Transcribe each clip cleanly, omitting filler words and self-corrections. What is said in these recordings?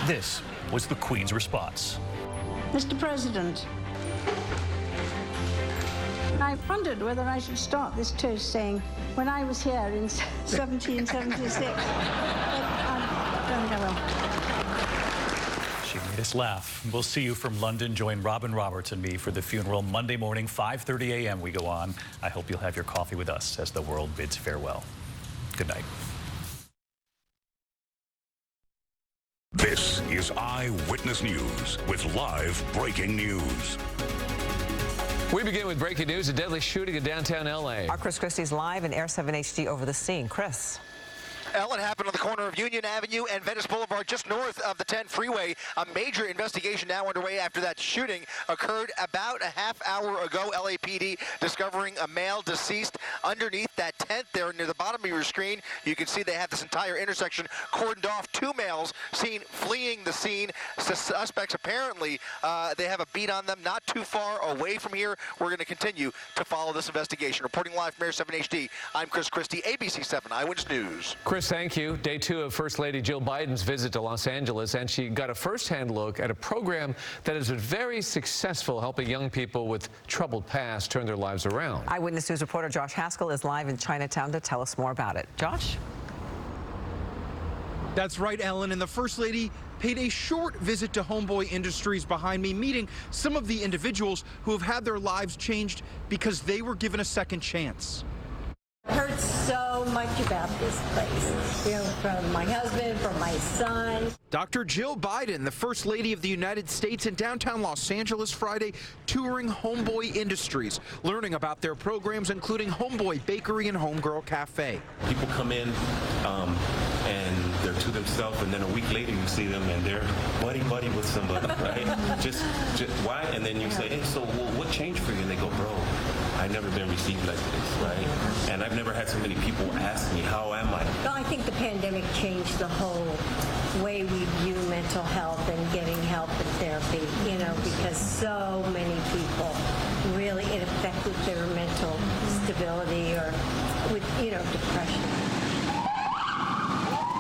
This was the Queen's response. Mr. President, I wondered whether I should start this toast saying, when I was here in 1776. But I don't think I will. She made us laugh. We'll see you from London. Join Robin Roberts and me for the funeral Monday morning, 5:30 a.m. we go on. I hope you'll have your coffee with us as the world bids farewell. Good night. This is Eyewitness News with live breaking news. We begin with breaking news: a deadly shooting in downtown L.A. Our Chris Christie's live in Air 7 HD over the scene. Chris. Ellen, happened on the corner of Union Avenue and Venice Boulevard, just north of the 10 freeway. A major investigation now underway after that shooting occurred about a half hour ago. LAPD discovering a male deceased underneath that tent there near the bottom of your screen. You can see they have this entire intersection cordoned off. Two males seen fleeing the scene. Suspects apparently, they have a beat on them not too far away from here. We're going to continue to follow this investigation. Reporting live from Air 7 HD, I'm Chris Christie, ABC 7 Eyewitness News. Chris, thank you. Day 2 of First Lady Jill Biden's visit to Los Angeles, and she got a first-hand look at a program that has been very successful, helping young people with troubled pasts turn their lives around. Eyewitness News reporter Josh Haskell is live in Chinatown to tell us more about it. Josh? That's right, Ellen, and the First Lady paid a short visit to Homeboy Industries behind me, meeting some of the individuals who have had their lives changed because they were given a second chance. Heard so much about this place, you know, from my husband, from my son. Dr. Jill Biden, the First Lady of the United States, in downtown Los Angeles Friday, touring Homeboy Industries, learning about their programs, including Homeboy Bakery and Homegirl Cafe. People come in and they're to themselves, and then a week later you see them and they're buddy with somebody, right? just why? And then you say, hey, so what changed for you? And they go, bro, I've never been received like this, right? And I've never had so many people ask me, how am I? Well, I think the pandemic changed the whole way we view mental health and getting help and therapy, you know, because so many people really, it affected their mental stability or with, you know, depression.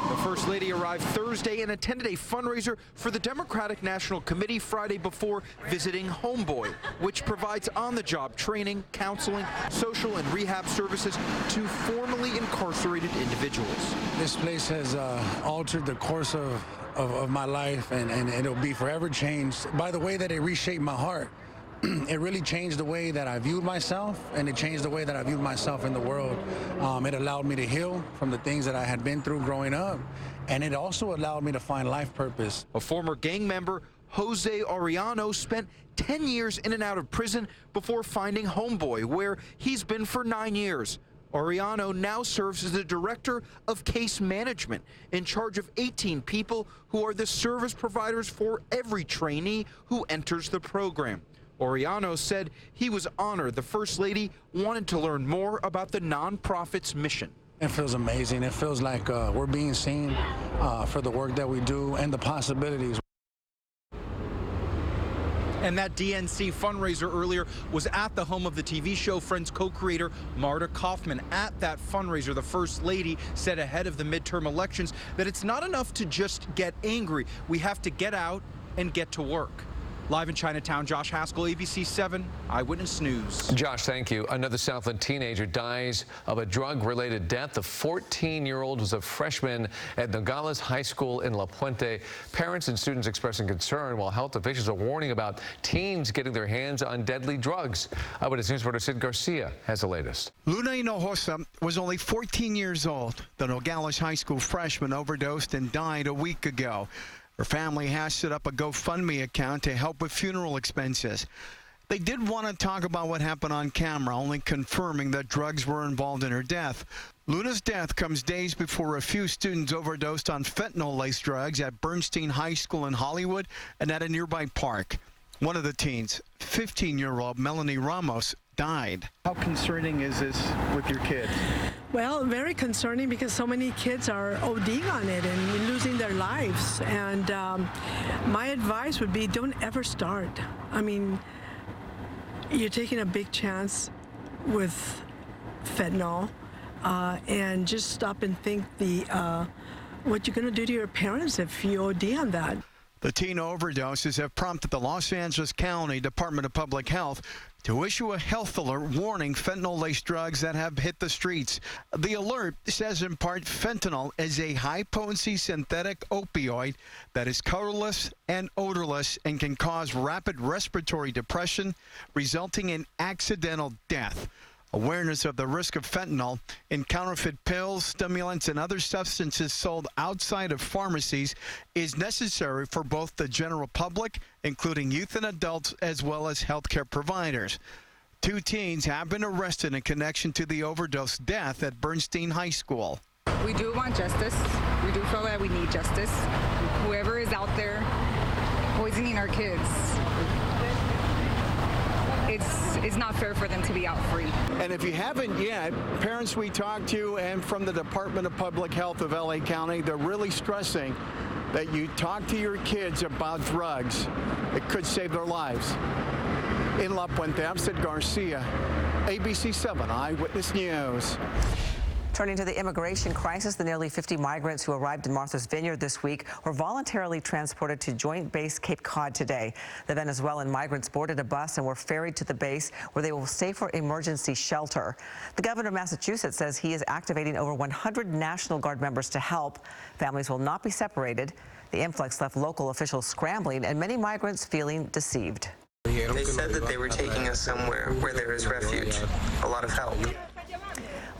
The First Lady arrived Thursday and attended a fundraiser for the Democratic National Committee Friday before visiting Homeboy, which provides on-the-job training, counseling, social and rehab services to formerly incarcerated individuals. This place has altered the course of my life, and it'll be forever changed by the way that it reshaped my heart. It really changed the way that I viewed myself, and it changed the way that I viewed myself in the world. It allowed me to heal from the things that I had been through growing up, and it also allowed me to find life purpose. A former gang member, Jose Arellano, spent 10 years in and out of prison before finding Homeboy, where he's been for 9 years. Arellano now serves as the director of case management, in charge of 18 people who are the service providers for every trainee who enters the program. Arellano said he was honored the First Lady wanted to learn more about the nonprofit's mission. It feels amazing. It feels like we're being seen for the work that we do and the possibilities. And that DNC fundraiser earlier was at the home of the TV show Friends co-creator Marta Kaufman. At that fundraiser, the First Lady said ahead of the midterm elections that it's not enough to just get angry. We have to get out and get to work. Live in Chinatown, Josh Haskell, ABC 7 Eyewitness News. Josh, thank you. Another Southland teenager dies of a drug-related death. The 14-year-old was a freshman at Nogales High School in La Puente. Parents and students expressing concern, while health officials are warning about teens getting their hands on deadly drugs. Eyewitness News reporter Sid Garcia has the latest. Luna Hinojosa was only 14 years old. The Nogales High School freshman overdosed and died a week ago. Her family has set up a GoFundMe account to help with funeral expenses. They did want to talk about what happened on camera, only confirming that drugs were involved in her death. Luna's death comes days before a few students overdosed on fentanyl-laced drugs at Bernstein High School in Hollywood and at a nearby park. One of the teens, 15-year-old Melanie Ramos, died. How concerning is this with your kids? Well, very concerning because so many kids are ODing on it and losing their lives. And my advice would be don't ever start. I mean, you're taking a big chance with fentanyl, and just stop and think what you're going to do to your parents if you OD on that. The teen overdoses have prompted the Los Angeles County Department of Public Health to issue a health alert warning fentanyl-laced drugs that have hit the streets. The alert says in part fentanyl is a high-potency synthetic opioid that is colorless and odorless and can cause rapid respiratory depression, resulting in accidental death. Awareness of the risk of fentanyl in counterfeit pills, stimulants, and other substances sold outside of pharmacies is necessary for both the general public, including youth and adults, as well as healthcare providers. 2 teens have been arrested in connection to the overdose death at Bernstein High School. We do want justice. We do feel that we need justice. Whoever is out there poisoning our kids, it's not fair for them to be out free. And if you haven't yet, parents we talked to and from the Department of Public Health of LA County, they're really stressing that you talk to your kids about drugs. It could save their lives. In La Puente, I'm Sid Garcia, ABC 7 Eyewitness News. Turning to the immigration crisis, the nearly 50 migrants who arrived in Martha's Vineyard this week were voluntarily transported to Joint Base Cape Cod today. The Venezuelan migrants boarded a bus and were ferried to the base, where they will stay for emergency shelter. The governor of Massachusetts says he is activating over 100 National Guard members to help. Families will not be separated. The influx left local officials scrambling and many migrants feeling deceived. They said that they were taking us somewhere where there is refuge, a lot of help.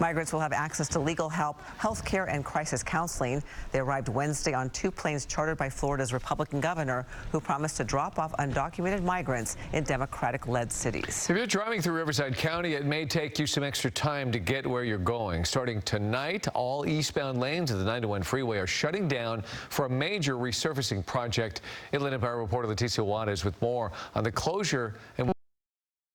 Migrants will have access to legal help, health care, and crisis counseling. They arrived Wednesday on 2 planes chartered by Florida's Republican governor, who promised to drop off undocumented migrants in Democratic-led cities. If you're driving through Riverside County, it may take you some extra time to get where you're going. Starting tonight, all eastbound lanes of the 901 freeway are shutting down for a major resurfacing project. Inland Empire reporter Leticia Juarez with more on the closure and